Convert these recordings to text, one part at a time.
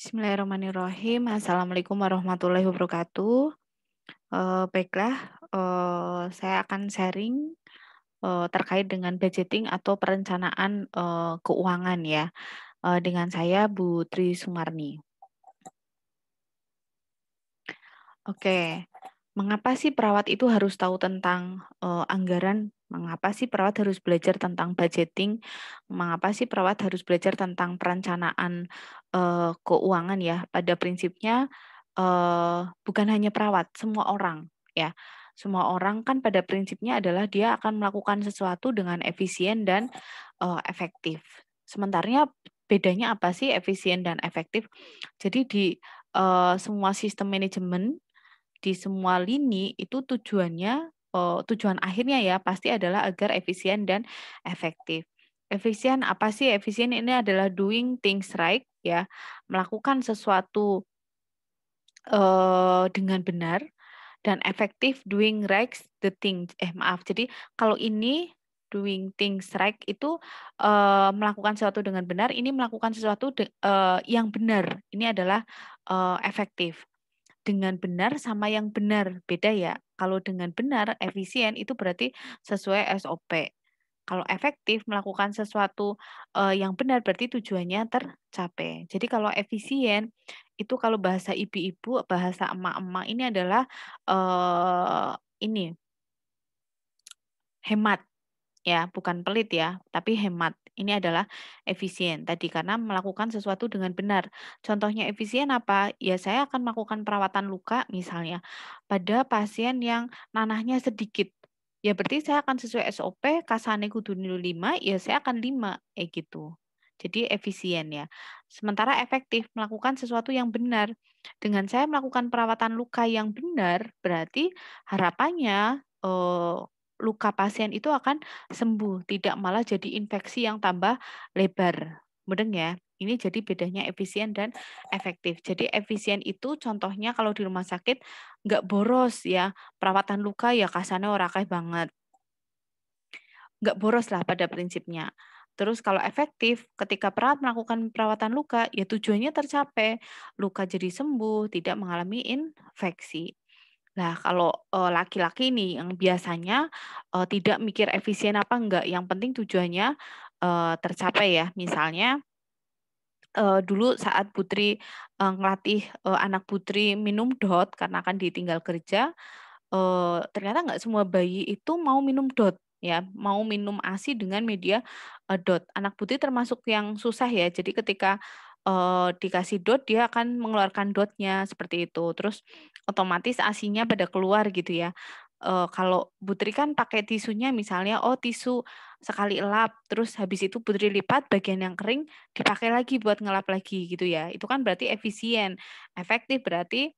Bismillahirrahmanirrahim. Assalamualaikum warahmatullahi wabarakatuh. Baiklah, saya akan sharing terkait dengan budgeting atau perencanaan keuangan ya. Dengan saya Bu Tri Sumarni. Oke, mengapa sih perawat itu harus tahu tentang anggaran? Mengapa sih perawat harus belajar tentang budgeting? Mengapa sih perawat harus belajar tentang perencanaan keuangan ya? Pada prinsipnya bukan hanya perawat, semua orang ya. Semua orang kan pada prinsipnya adalah dia akan melakukan sesuatu dengan efisien dan efektif. Sementaranya bedanya apa sih efisien dan efektif? Jadi di semua sistem manajemen di semua lini itu tujuannya, tujuan akhirnya ya pasti adalah agar efisien dan efektif. Efisien apa sih? Efisien ini adalah doing things right ya, melakukan sesuatu, dengan benar dan efektif doing right the thing maaf, jadi kalau ini doing things right itu, melakukan sesuatu dengan benar, ini melakukan sesuatu yang benar, ini adalah, efektif. Dengan benar sama yang benar, beda ya. Kalau dengan benar, efisien itu berarti sesuai SOP. Kalau efektif melakukan sesuatu, yang benar berarti tujuannya tercapai. Jadi kalau efisien, itu kalau bahasa ibu-ibu, bahasa emak-emak ini adalah, ini, hemat. Ya, bukan pelit ya, tapi hemat. Ini adalah efisien tadi karena melakukan sesuatu dengan benar. Contohnya efisien apa? Ya saya akan melakukan perawatan luka misalnya pada pasien yang nanahnya sedikit. Ya berarti saya akan sesuai SOP, kasane kudu 5, ya saya akan 5, gitu. Jadi efisien ya. Sementara efektif melakukan sesuatu yang benar. Dengan saya melakukan perawatan luka yang benar, berarti harapannya luka pasien itu akan sembuh, tidak malah jadi infeksi yang tambah lebar. Mudeng ya? Ini jadi bedanya efisien dan efektif. Jadi efisien itu contohnya kalau di rumah sakit nggak boros ya, perawatan luka ya kasarnya ora akeh banget. Nggak boros lah pada prinsipnya. Terus kalau efektif, ketika perawat melakukan perawatan luka, ya tujuannya tercapai. Luka jadi sembuh, tidak mengalami infeksi. Nah, kalau, laki-laki nih yang biasanya, tidak mikir efisien apa enggak, yang penting tujuannya, tercapai ya. Misalnya, dulu saat Putri, ngelatih, anak Putri minum DOT karena akan ditinggal kerja, ternyata nggak semua bayi itu mau minum DOT ya, mau minum ASI dengan media, DOT. Anak Putri termasuk yang susah ya, jadi ketika, dikasih DOT dia akan mengeluarkan DOT-nya seperti itu, terus otomatis ASINya pada keluar gitu ya. Kalau Putri kan pakai tisunya misalnya, oh tisu sekali elap, terus habis itu Putri lipat bagian yang kering dipakai lagi buat ngelap lagi gitu ya, itu kan berarti efisien. Efektif berarti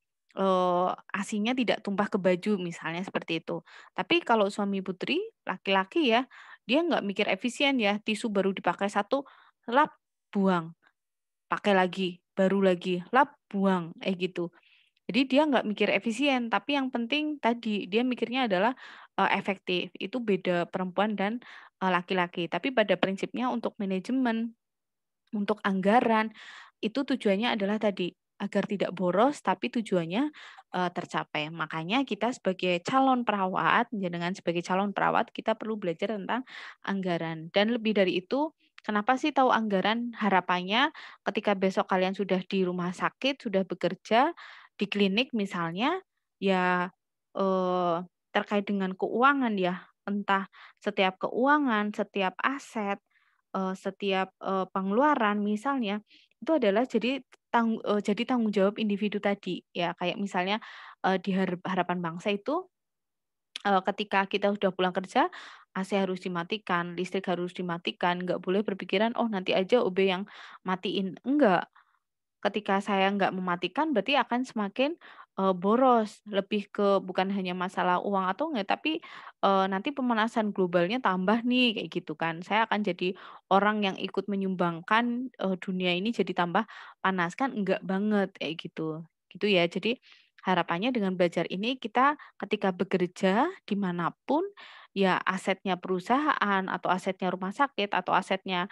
ASINya tidak tumpah ke baju misalnya seperti itu. Tapi kalau suami Putri, laki-laki ya, dia nggak mikir efisien ya, tisu baru dipakai satu, lap, buang, pakai lagi, baru lagi, lap, buang, gitu. Jadi dia nggak mikir efisien, tapi yang penting tadi, dia mikirnya adalah, efektif. Itu beda perempuan dan, laki-laki. Tapi pada prinsipnya untuk manajemen, untuk anggaran, itu tujuannya adalah tadi, agar tidak boros tapi tujuannya, tercapai. Makanya kita sebagai calon perawat, ya dengan sebagai calon perawat kita perlu belajar tentang anggaran. Dan lebih dari itu, kenapa sih tahu anggaran? Harapannya ketika besok kalian sudah di rumah sakit, sudah bekerja, di klinik misalnya, ya, eee, terkait dengan keuangan ya, entah setiap keuangan, setiap aset, setiap, pengeluaran misalnya, itu adalah jadi tanggung jawab individu tadi, ya kayak misalnya, di Harapan Bangsa itu, ketika kita sudah pulang kerja, AC harus dimatikan, listrik harus dimatikan, nggak boleh berpikiran, "Oh nanti aja OB yang matiin." Enggak. Ketika saya nggak mematikan berarti akan semakin, boros, lebih ke bukan hanya masalah uang atau enggak, tapi, nanti pemanasan globalnya tambah nih, kayak gitu kan. Saya akan jadi orang yang ikut menyumbangkan, dunia ini jadi tambah panas, kan enggak banget, kayak gitu. Gitu ya, jadi harapannya dengan belajar ini kita ketika bekerja dimanapun ya asetnya perusahaan atau asetnya rumah sakit atau asetnya,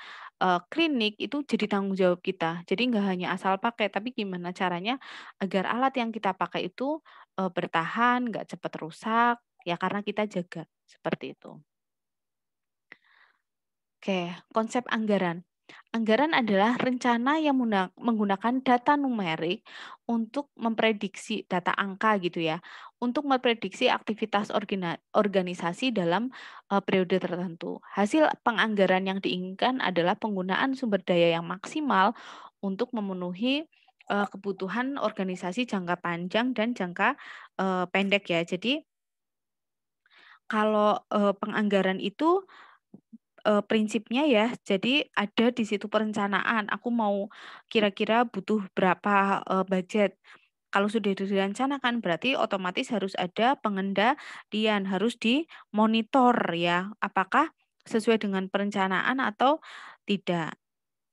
klinik itu jadi tanggung jawab kita. Jadi nggak hanya asal pakai, tapi gimana caranya agar alat yang kita pakai itu, bertahan, nggak cepat rusak, ya karena kita jaga, seperti itu. Oke, konsep anggaran. Anggaran adalah rencana yang menggunakan data numerik untuk memprediksi data angka gitu ya, untuk memprediksi aktivitas organisasi dalam periode tertentu. Hasil penganggaran yang diinginkan adalah penggunaan sumber daya yang maksimal untuk memenuhi kebutuhan organisasi jangka panjang dan jangka pendek ya. Jadi kalau penganggaran itu prinsipnya ya, jadi ada di situ perencanaan, aku mau kira-kira butuh berapa, budget. Kalau sudah direncanakan berarti otomatis harus ada pengendalian, harus dimonitor ya, apakah sesuai dengan perencanaan atau tidak.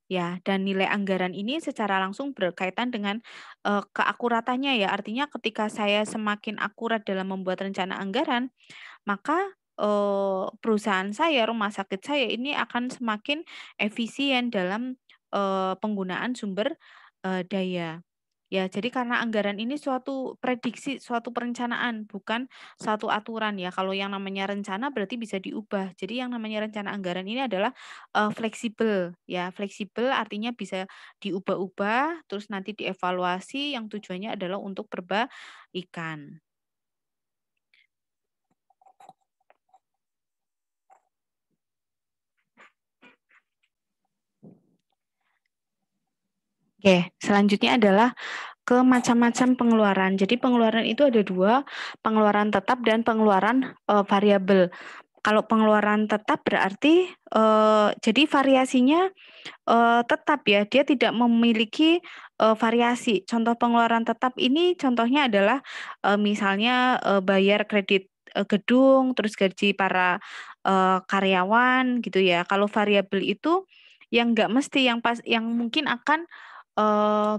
Ya, dan nilai anggaran ini secara langsung berkaitan dengan, keakuratannya ya, artinya ketika saya semakin akurat dalam membuat rencana anggaran, maka, perusahaan saya, rumah sakit saya ini akan semakin efisien dalam, penggunaan sumber, daya. Ya, jadi karena anggaran ini suatu prediksi, suatu perencanaan, bukan suatu aturan ya. Kalau yang namanya rencana berarti bisa diubah. Jadi yang namanya rencana anggaran ini adalah, fleksibel ya. Fleksibel artinya bisa diubah-ubah, terus nanti dievaluasi yang tujuannya adalah untuk perbaikan. Oke, selanjutnya adalah ke macam-macam pengeluaran. Jadi pengeluaran itu ada 2, pengeluaran tetap dan pengeluaran, variabel. Kalau pengeluaran tetap berarti, jadi variasinya, tetap ya, dia tidak memiliki, variasi. Contoh pengeluaran tetap ini contohnya adalah, misalnya, bayar kredit, gedung, terus gaji para, karyawan gitu ya. Kalau variabel itu yang nggak mesti, yang mungkin akan,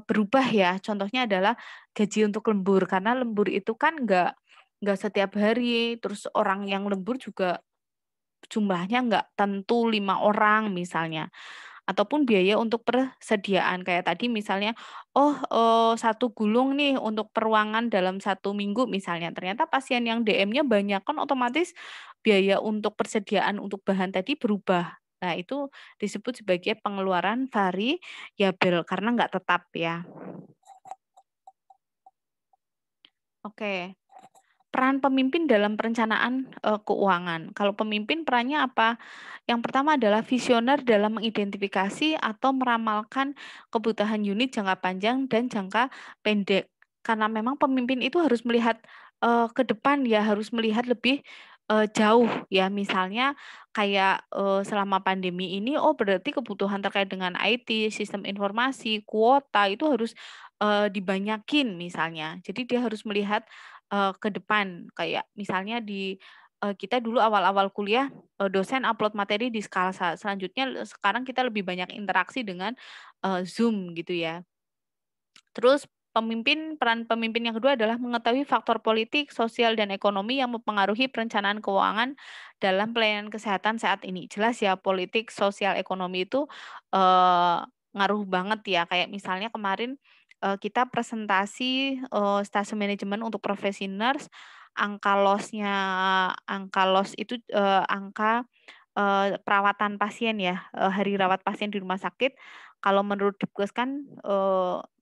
berubah ya. Contohnya adalah gaji untuk lembur, karena lembur itu kan nggak setiap hari, terus orang yang lembur juga jumlahnya nggak tentu 5 orang misalnya, ataupun biaya untuk persediaan kayak tadi misalnya, oh, 1 gulung nih untuk peruangan dalam 1 minggu misalnya, ternyata pasien yang DM-nya banyak, kan otomatis biaya untuk persediaan untuk bahan tadi berubah. Nah, itu disebut sebagai pengeluaran variabel karena nggak tetap ya. Oke. Peran pemimpin dalam perencanaan, keuangan. Kalau pemimpin perannya apa? Yang pertama adalah visioner dalam mengidentifikasi atau meramalkan kebutuhan unit jangka panjang dan jangka pendek. Karena memang pemimpin itu harus melihat, ke depan ya, harus melihat lebih, jauh ya. Misalnya kayak, selama pandemi ini, oh berarti kebutuhan terkait dengan IT, sistem informasi, kuota itu harus, dibanyakin misalnya. Jadi dia harus melihat ke depan. Kayak misalnya kita dulu awal-awal kuliah, dosen upload materi di Skalsa, selanjutnya sekarang kita lebih banyak interaksi dengan, Zoom gitu ya. Terus peran pemimpin yang kedua adalah mengetahui faktor politik, sosial, dan ekonomi yang mempengaruhi perencanaan keuangan dalam pelayanan kesehatan saat ini. Jelas ya politik, sosial, ekonomi itu, eee, ngaruh banget ya, kayak misalnya kemarin, kita presentasi, stase manajemen untuk profesi nurse, angka loss itu, angka, perawatan pasien ya, hari rawat pasien di rumah sakit kalau menurut Dipkes kan,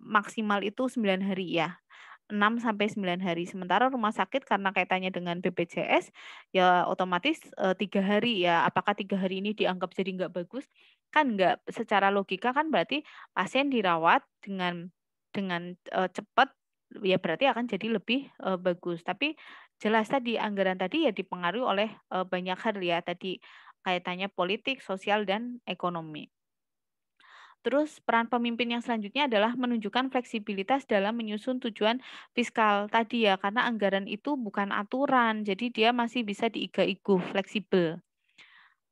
maksimal itu 9 hari ya, 6 sampai 9 hari. Sementara rumah sakit karena kaitannya dengan BPJS, ya otomatis, 3 hari ya. Apakah 3 hari ini dianggap jadi nggak bagus? Kan nggak. Secara logika kan berarti pasien dirawat dengan cepat, ya berarti akan jadi lebih, bagus. Tapi jelas tadi anggaran tadi ya dipengaruhi oleh, banyak hal ya tadi, kaitannya politik, sosial, dan ekonomi. Terus peran pemimpin yang selanjutnya adalah menunjukkan fleksibilitas dalam menyusun tujuan fiskal tadi ya, karena anggaran itu bukan aturan, jadi dia masih bisa diiga-igu, fleksibel.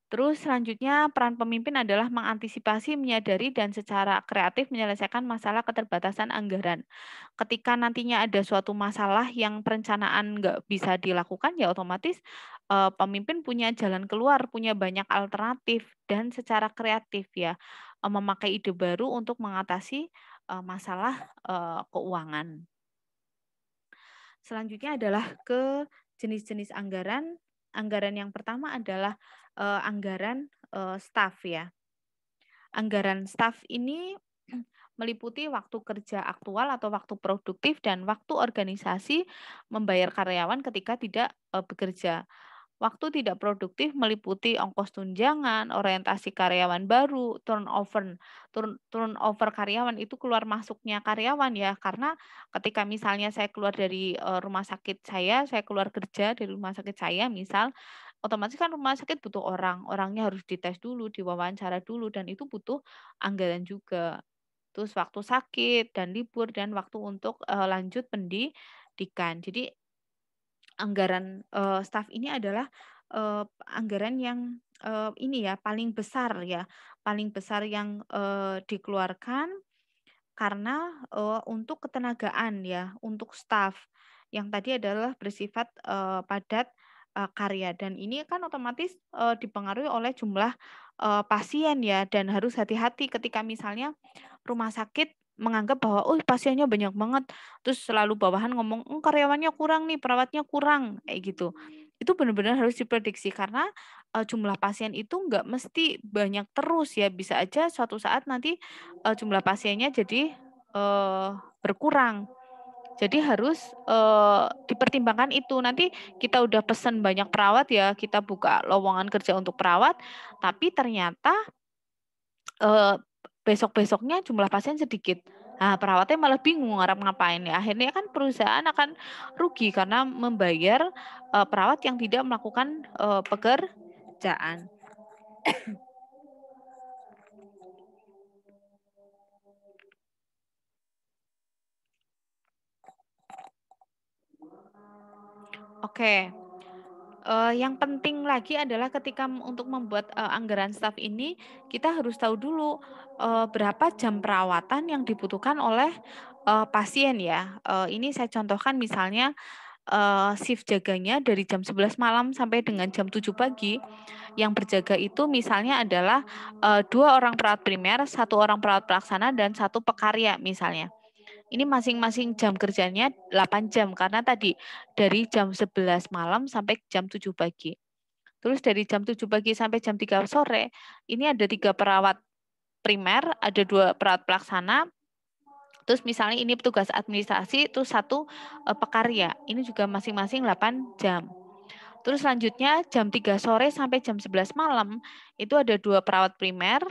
Terus selanjutnya peran pemimpin adalah mengantisipasi, menyadari, dan secara kreatif menyelesaikan masalah keterbatasan anggaran. Ketika nantinya ada suatu masalah yang perencanaan nggak bisa dilakukan, ya otomatis pemimpin punya jalan keluar, punya banyak alternatif, dan secara kreatif ya memakai ide baru untuk mengatasi masalah keuangan. Selanjutnya adalah ke jenis-jenis anggaran. Anggaran yang pertama adalah anggaran staf ya. Anggaran staf ini meliputi waktu kerja aktual atau waktu produktif dan waktu organisasi membayar karyawan ketika tidak bekerja. Waktu tidak produktif meliputi ongkos tunjangan, orientasi karyawan baru, turnover karyawan itu keluar masuknya karyawan ya. Karena ketika misalnya saya keluar dari rumah sakit saya keluar kerja dari rumah sakit saya misal, otomatis kan rumah sakit butuh orang, orangnya harus dites dulu, diwawancara dulu dan itu butuh anggaran juga. Terus waktu sakit dan libur dan waktu untuk lanjut pendidikan. Jadi anggaran, staf ini adalah, anggaran yang, ini ya, paling besar yang, dikeluarkan karena, untuk ketenagaan ya, untuk staf, yang tadi adalah bersifat, padat, karya dan ini kan otomatis, dipengaruhi oleh jumlah, pasien ya dan harus hati-hati ketika misalnya rumah sakit menganggap bahwa, "Oh pasiennya banyak banget," terus selalu bawahan ngomong, karyawannya kurang nih, perawatnya kurang," kayak gitu. Itu benar-benar harus diprediksi karena, jumlah pasien itu nggak mesti banyak terus ya, bisa aja suatu saat nanti jumlah pasiennya jadi, berkurang. Jadi harus, dipertimbangkan itu. Nanti kita udah pesen banyak perawat ya, kita buka lowongan kerja untuk perawat, tapi ternyata, eee, besok-besoknya jumlah pasien sedikit. Nah, perawatnya malah bingung ngarep ngapain ya, akhirnya kan perusahaan akan rugi karena membayar, perawat yang tidak melakukan, pekerjaan. Oke. Yang penting lagi adalah ketika untuk membuat, anggaran staf ini, kita harus tahu dulu, berapa jam perawatan yang dibutuhkan oleh, pasien ya. Ini saya contohkan misalnya, shift jaganya dari jam 11 malam sampai dengan jam 7 pagi, yang berjaga itu misalnya adalah, 2 orang perawat primer, 1 orang perawat pelaksana, dan 1 pekarya misalnya. Ini masing-masing jam kerjanya 8 jam karena tadi dari jam 11 malam sampai jam 7 pagi. Terus dari jam 7 pagi sampai jam 3 sore, ini ada 3 perawat primer, ada 2 perawat pelaksana, terus misalnya ini petugas administrasi, terus 1 pekarya. Ini juga masing-masing 8 jam. Terus selanjutnya jam 3 sore sampai jam 11 malam, itu ada 2 perawat primer,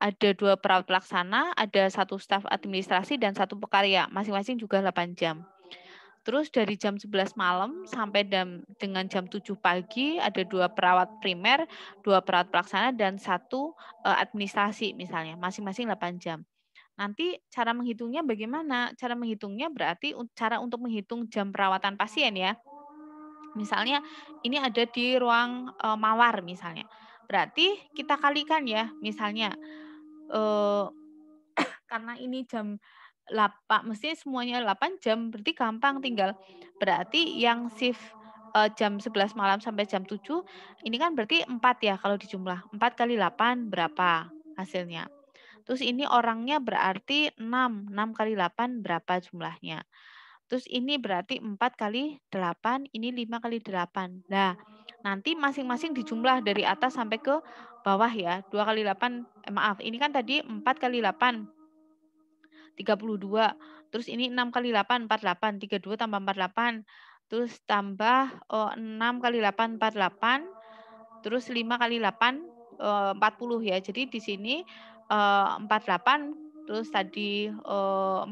ada 2 perawat pelaksana, ada 1 staf administrasi dan 1 pekarya, masing-masing juga 8 jam. Terus dari jam 11 malam sampai dengan jam 7 pagi ada 2 perawat primer, 2 perawat pelaksana dan 1 administrasi misalnya, masing-masing 8 jam. Nanti cara menghitungnya bagaimana? Cara menghitungnya berarti cara untuk menghitung jam perawatan pasien ya. Misalnya ini ada di ruang, mawar misalnya. Berarti kita kalikan ya, misalnya, eee, karena ini mestinya semuanya 8 jam, berarti gampang tinggal berarti yang shift, jam 11 malam sampai jam 7 ini kan berarti 4 ya kalau dijumlah, 4 kali 8 berapa hasilnya. Terus ini orangnya berarti 6, 6 kali 8 berapa jumlahnya. Terus ini berarti 4 kali 8, ini 5 kali 8. Nah, nanti masing-masing dijumlah dari atas sampai ke bawah ya. 2 kali 8, maaf, ini kan tadi 4 kali 8, 32. Terus ini 6 kali 8, 48. 32 tambah 48. Terus tambah 6 kali 8, 48. Terus 5 kali 8, 40 ya. Jadi di sini 48, terus tadi 4,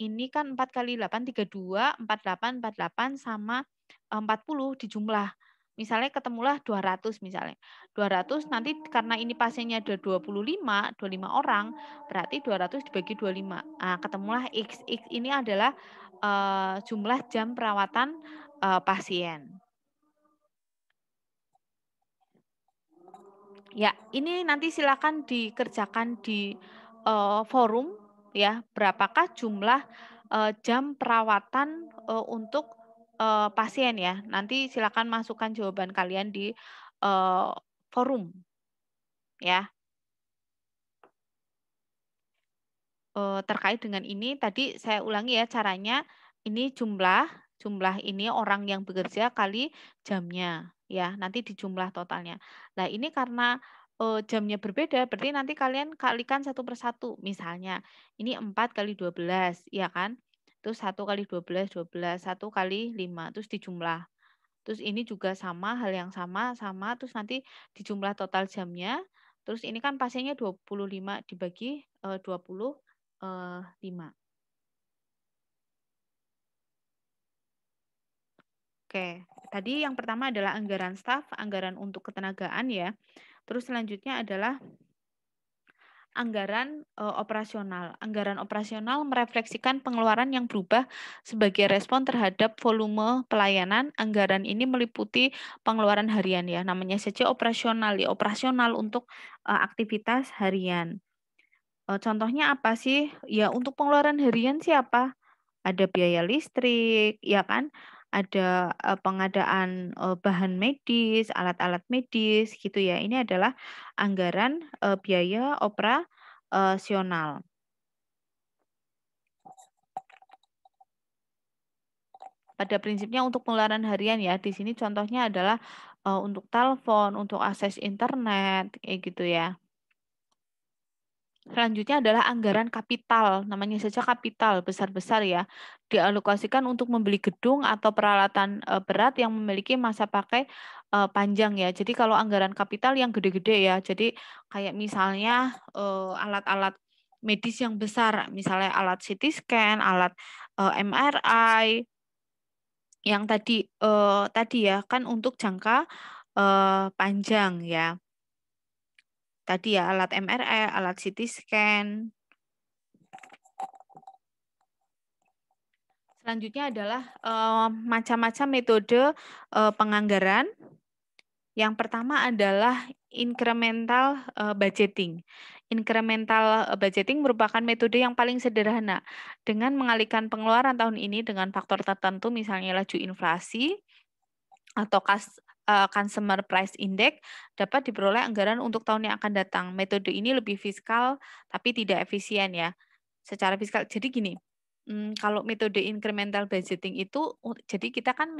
ini kan 4 kali 8, 32, 48, 48 sama 40 dijumlah. Misalnya ketemulah 200 misalnya. 200 nanti karena ini pasiennya ada 25 orang, berarti 200 dibagi 25. Nah, ketemulah X. X ini adalah jumlah jam perawatan pasien. Ya, ini nanti silakan dikerjakan di forum ya, berapakah jumlah jam perawatan untuk pasien ya. Nanti silakan masukkan jawaban kalian di eh, forum ya. Terkait dengan ini tadi saya ulangi ya caranya, ini jumlah ini orang yang bekerja kali jamnya ya, nanti dijumlah totalnya. Nah ini karena, jamnya berbeda berarti nanti kalian kalikan satu per satu. Misalnya ini 4 kali 12 ya kan, terus 1 kali 12, 1 kali 5 terus dijumlah. Terus ini juga sama, hal yang sama, terus nanti dijumlah total jamnya, terus ini kan pasiennya 25 dibagi 25. Oke, tadi yang pertama adalah anggaran staf, anggaran untuk ketenagaan ya. Terus selanjutnya adalah anggaran operasional. Anggaran operasional merefleksikan pengeluaran yang berubah sebagai respon terhadap volume pelayanan. Anggaran ini meliputi pengeluaran harian ya, namanya saja operasional ya, operasional untuk aktivitas harian. Contohnya apa sih? Ya untuk pengeluaran harian siapa? Ada biaya listrik, ya kan? Ada pengadaan bahan medis, alat-alat medis gitu ya. Ini adalah anggaran biaya operasional. Pada prinsipnya untuk pengeluaran harian ya, di sini contohnya adalah untuk telepon, untuk akses internet, kayak gitu ya. Selanjutnya adalah anggaran kapital, namanya saja kapital, besar-besar ya. Dialokasikan untuk membeli gedung atau peralatan berat yang memiliki masa pakai panjang ya. Jadi kalau anggaran kapital yang gede-gede ya. Jadi kayak misalnya alat-alat medis yang besar, misalnya alat CT scan, alat MRI, yang tadi ya kan untuk jangka panjang ya. Tadi ya alat MRI, alat CT scan. Selanjutnya adalah macam-macam metode penganggaran. Yang pertama adalah incremental budgeting. Incremental budgeting merupakan metode yang paling sederhana dengan mengalihkan pengeluaran tahun ini dengan faktor tertentu, misalnya laju inflasi atau consumer price index, dapat diperoleh anggaran untuk tahun yang akan datang. Metode ini lebih fiskal tapi tidak efisien ya. Secara fiskal, jadi gini, kalau metode incremental budgeting itu, jadi kita kan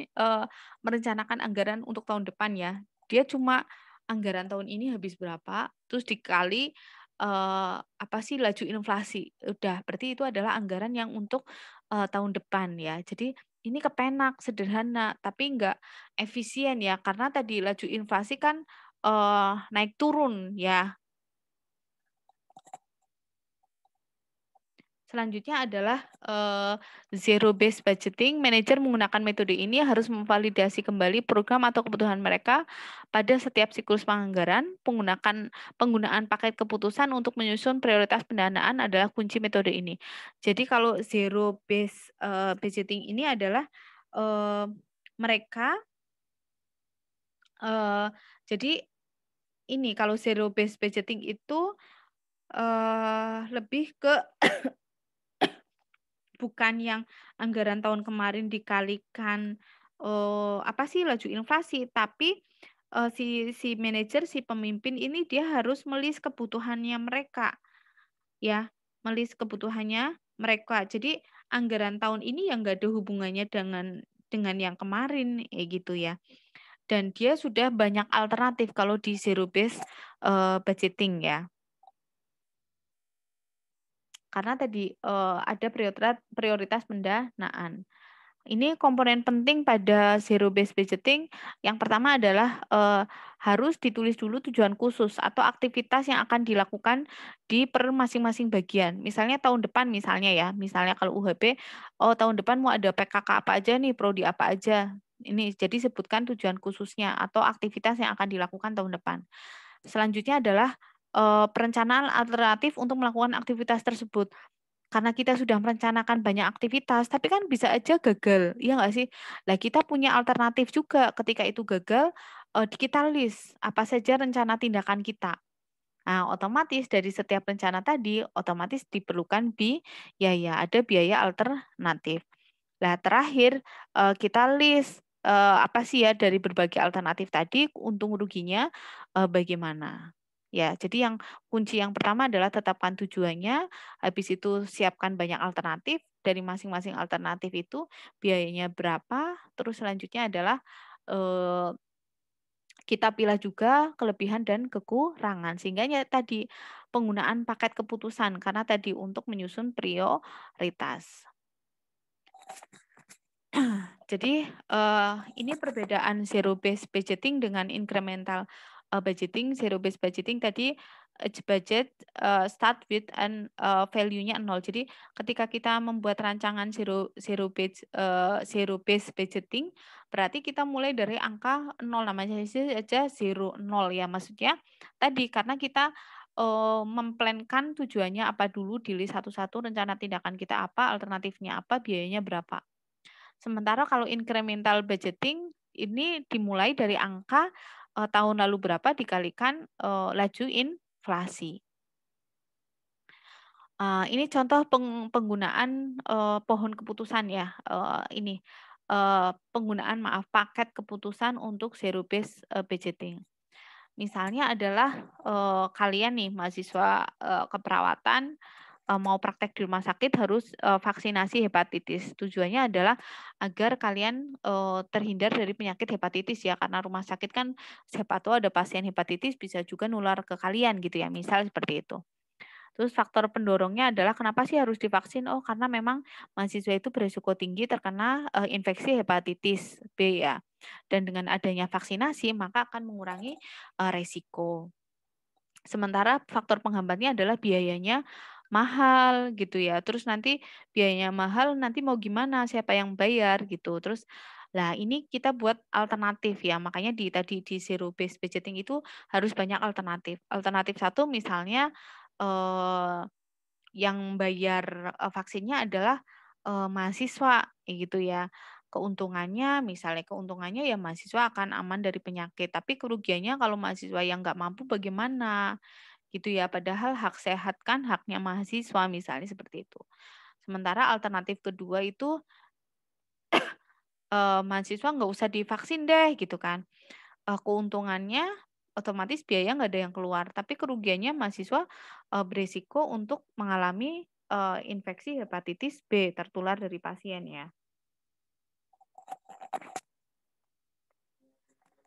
merencanakan anggaran untuk tahun depan ya. Dia cuma anggaran tahun ini habis berapa, terus dikali apa sih laju inflasi. Udah, berarti itu adalah anggaran yang untuk tahun depan ya. Jadi ini kepenak, sederhana, tapi enggak efisien ya, karena tadi laju inflasi kan naik turun ya. Selanjutnya adalah zero based budgeting. Manajer menggunakan metode ini harus memvalidasi kembali program atau kebutuhan mereka pada setiap siklus penganggaran. Penggunaan paket keputusan untuk menyusun prioritas pendanaan adalah kunci metode ini. Jadi kalau zero based budgeting ini adalah mereka jadi ini kalau zero based budgeting itu lebih ke bukan yang anggaran tahun kemarin dikalikan, apa sih, laju inflasi, tapi, si manajer, si pemimpin ini dia harus melis kebutuhannya mereka, ya, melis kebutuhannya mereka. Jadi anggaran tahun ini yang nggak ada hubungannya dengan yang kemarin, kayak gitu ya. Dan dia sudah banyak alternatif kalau di zero base, budgeting ya. Karena tadi, ada prioritas pendanaan. Ini komponen penting pada zero based budgeting. Yang pertama adalah harus ditulis dulu tujuan khusus atau aktivitas yang akan dilakukan di per masing-masing bagian. Misalnya tahun depan misalnya ya, misalnya kalau UHB, oh tahun depan mau ada PKK apa aja nih, prodi apa aja. Ini jadi sebutkan tujuan khususnya atau aktivitas yang akan dilakukan tahun depan. Selanjutnya adalah perencanaan alternatif untuk melakukan aktivitas tersebut. Karena kita sudah merencanakan banyak aktivitas, tapi kan bisa aja gagal, iya nggak sih? Lah kita punya alternatif juga ketika itu gagal, kita list apa saja rencana tindakan kita. Nah, otomatis dari setiap rencana tadi, otomatis diperlukan biaya, ada biaya alternatif. Nah, terakhir, kita list, apa sih ya dari berbagai alternatif tadi, untung ruginya, bagaimana. Ya, jadi yang kunci yang pertama adalah tetapkan tujuannya, habis itu siapkan banyak alternatif, dari masing-masing alternatif itu biayanya berapa, terus selanjutnya adalah, eee kita pilah juga kelebihan dan kekurangan, sehingga ya tadi, penggunaan paket keputusan, karena tadi untuk menyusun prioritas. Jadi, ini perbedaan zero based budgeting dengan incremental, budgeting. Zero based budgeting tadi, each budget, start with value-nya 0. Jadi ketika kita membuat rancangan zero based budgeting, berarti kita mulai dari angka 0, namanya aja zero, 0 ya. Maksudnya tadi karena kita, mem-plan-kan tujuannya apa dulu, di-list satu-satu, rencana tindakan kita apa, alternatifnya apa, biayanya berapa. Sementara kalau incremental budgeting ini dimulai dari angka, tahun lalu berapa dikalikan, laju inflasi. Ini contoh penggunaan, pohon keputusan ya, ini, penggunaan paket keputusan untuk zero based, budgeting. Misalnya adalah, kalian nih mahasiswa, keperawatan, mau praktek di rumah sakit harus, vaksinasi hepatitis. Tujuannya adalah agar kalian, terhindar dari penyakit hepatitis ya, karena rumah sakit kan siapa tahu ada pasien hepatitis bisa juga nular ke kalian gitu ya, misal seperti itu. Terus faktor pendorongnya adalah kenapa sih harus divaksin? Oh, karena memang mahasiswa itu berisiko tinggi terkena, infeksi hepatitis B ya. Dan dengan adanya vaksinasi maka akan mengurangi, resiko. Sementara faktor penghambatnya adalah biayanya mahal gitu ya. Terus nanti biayanya mahal, nanti mau gimana, siapa yang bayar gitu. Terus lah ini kita buat alternatif ya. Makanya tadi di zero based budgeting itu harus banyak alternatif. Alternatif satu misalnya eh, yang bayar, vaksinnya adalah, mahasiswa kayak gitu ya. Keuntungannya ya mahasiswa akan aman dari penyakit, tapi kerugiannya kalau mahasiswa yang nggak mampu bagaimana, gitu ya. Padahal hak sehat kan haknya mahasiswa, misalnya seperti itu. Sementara alternatif kedua itu, mahasiswa nggak usah divaksin deh, gitu kan. Keuntungannya otomatis biaya nggak ada yang keluar, tapi kerugiannya mahasiswa, beresiko untuk mengalami, infeksi hepatitis B, tertular dari pasien ya.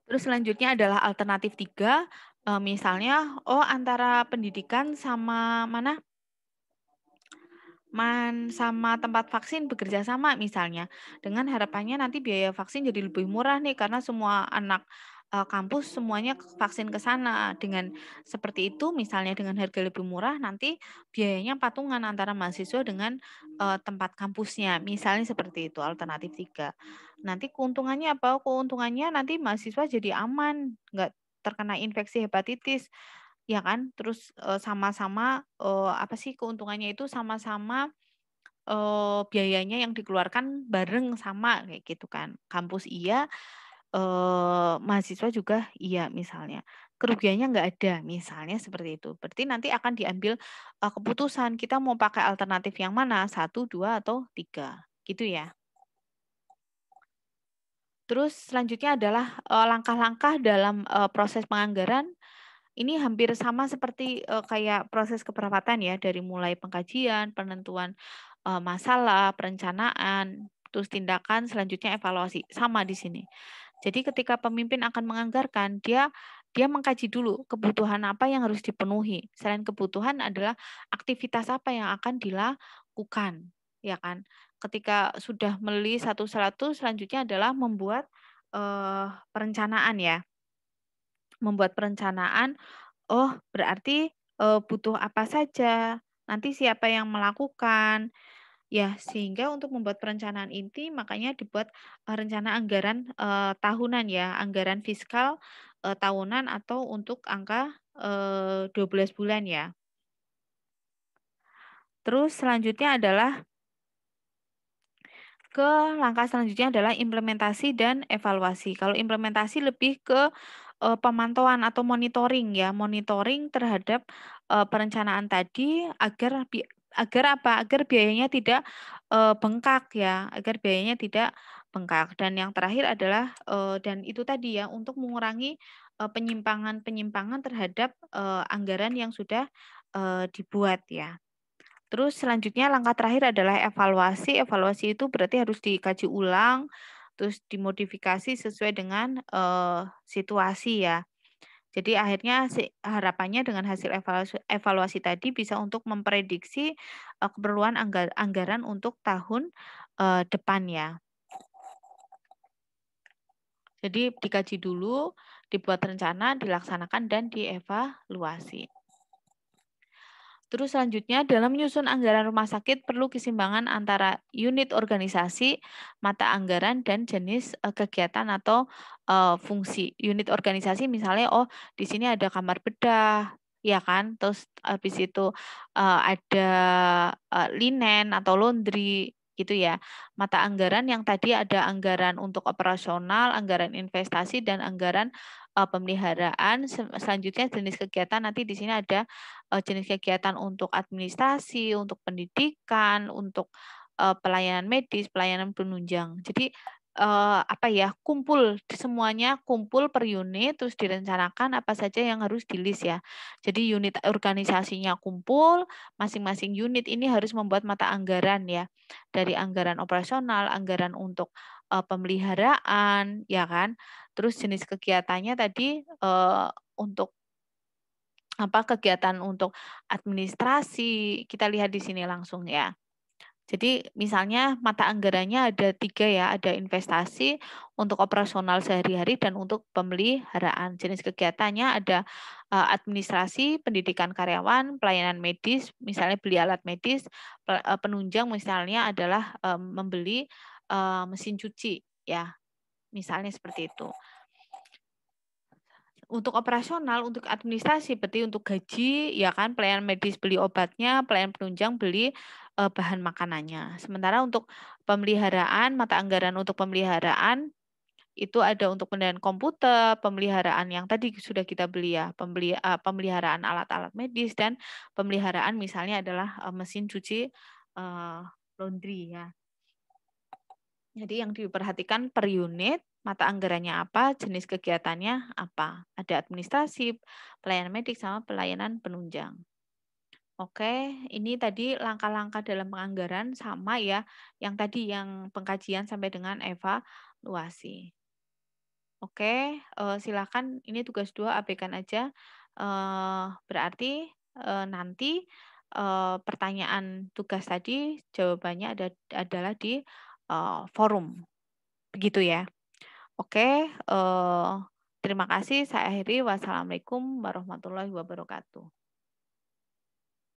Terus selanjutnya adalah alternatif 3, misalnya, antara pendidikan sama mana? Sama tempat vaksin bekerja sama misalnya, dengan harapannya nanti biaya vaksin jadi lebih murah nih karena semua anak, kampus semuanya vaksin ke sana. Dengan seperti itu misalnya dengan harga lebih murah nanti biayanya patungan antara mahasiswa dengan, tempat kampusnya, misalnya seperti itu alternatif 3. Nanti keuntungannya apa? Keuntungannya nanti mahasiswa jadi aman, nggak terkena infeksi hepatitis. Ya kan? Terus, sama-sama, apa sih keuntungannya itu sama-sama, biayanya yang dikeluarkan bareng sama kayak gitu kan. Kampus iya, mahasiswa juga iya misalnya. Kerugiannya nggak ada, misalnya seperti itu. Berarti nanti akan diambil, keputusan kita mau pakai alternatif yang mana, satu 2 atau 3 gitu ya. Terus selanjutnya adalah, langkah-langkah dalam, proses penganggaran. Ini hampir sama seperti, kayak proses keperawatan ya, dari mulai pengkajian, penentuan, masalah, perencanaan, terus tindakan, selanjutnya evaluasi, sama di sini. Jadi ketika pemimpin akan menganggarkan, dia dia mengkaji dulu kebutuhan apa yang harus dipenuhi. Selain kebutuhan adalah aktivitas apa yang akan dilakukan, ya kan. Ketika sudah meli satu-satu, selanjutnya adalah membuat, perencanaan ya. Membuat perencanaan, oh berarti, butuh apa saja, nanti siapa yang melakukan. Ya, sehingga untuk membuat perencanaan inti makanya dibuat, rencana anggaran, tahunan ya, anggaran fiskal, tahunan atau untuk angka, 12 bulan ya. Terus selanjutnya adalah ke langkah selanjutnya adalah implementasi dan evaluasi. Kalau implementasi lebih ke, pemantauan atau monitoring ya, monitoring terhadap, perencanaan tadi agar apa, agar biayanya tidak, bengkak ya, agar biayanya tidak bengkak. Dan yang terakhir adalah, dan itu tadi ya, untuk mengurangi, penyimpangan-penyimpangan terhadap, anggaran yang sudah, dibuat ya. Terus selanjutnya langkah terakhir adalah evaluasi. Evaluasi itu berarti harus dikaji ulang, terus dimodifikasi sesuai dengan, situasi ya. Jadi akhirnya harapannya dengan hasil evaluasi evaluasi tadi bisa untuk memprediksi, keperluan anggaran untuk tahun, depan ya. Jadi dikaji dulu, dibuat rencana, dilaksanakan, dan dievaluasi. Terus selanjutnya dalam menyusun anggaran rumah sakit perlu keseimbangan antara unit organisasi, mata anggaran, dan jenis, kegiatan atau, fungsi. Unit organisasi misalnya, oh di sini ada kamar bedah, ya kan, terus habis itu, ada, linen atau laundry gitu ya. Mata anggaran yang tadi ada anggaran untuk operasional, anggaran investasi, dan anggaran, pemeliharaan. Selanjutnya jenis kegiatan nanti di sini ada jenis kegiatan untuk administrasi, untuk pendidikan, untuk, pelayanan medis, pelayanan penunjang. Jadi, apa ya, kumpul semuanya kumpul per unit, terus direncanakan apa saja yang harus di-list ya. Jadi unit organisasinya kumpul, masing-masing unit ini harus membuat mata anggaran ya. Dari anggaran operasional, anggaran untuk, pemeliharaan, ya kan. Terus jenis kegiatannya tadi, untuk kegiatan untuk administrasi, kita lihat di sini langsung ya. Jadi misalnya mata anggarannya ada 3 ya, ada investasi, untuk operasional sehari-hari, dan untuk pemeliharaan. Jenis kegiatannya ada, administrasi, pendidikan karyawan, pelayanan medis, misalnya beli alat medis, penunjang misalnya adalah, membeli, mesin cuci ya, misalnya seperti itu. Untuk operasional, untuk administrasi berarti untuk gaji, ya kan, pelayanan medis beli obatnya, pelayanan penunjang beli, bahan makanannya. Sementara untuk pemeliharaan, mata anggaran untuk pemeliharaan, itu ada untuk pembelian komputer, pemeliharaan yang tadi sudah kita beli ya, pemeliharaan alat-alat medis, dan pemeliharaan misalnya adalah, mesin cuci, laundry ya. Jadi yang diperhatikan per unit, mata anggarannya apa, jenis kegiatannya apa. Ada administrasi, pelayanan medik, sama pelayanan penunjang. Oke, ini tadi langkah-langkah dalam penganggaran sama ya, yang tadi yang pengkajian sampai dengan evaluasi. Oke, silakan ini tugas 2 abaikan aja. Berarti, nanti, pertanyaan tugas tadi jawabannya adalah di, forum, begitu ya? Oke, terima kasih, saya akhiri. Wassalamualaikum warahmatullahi wabarakatuh.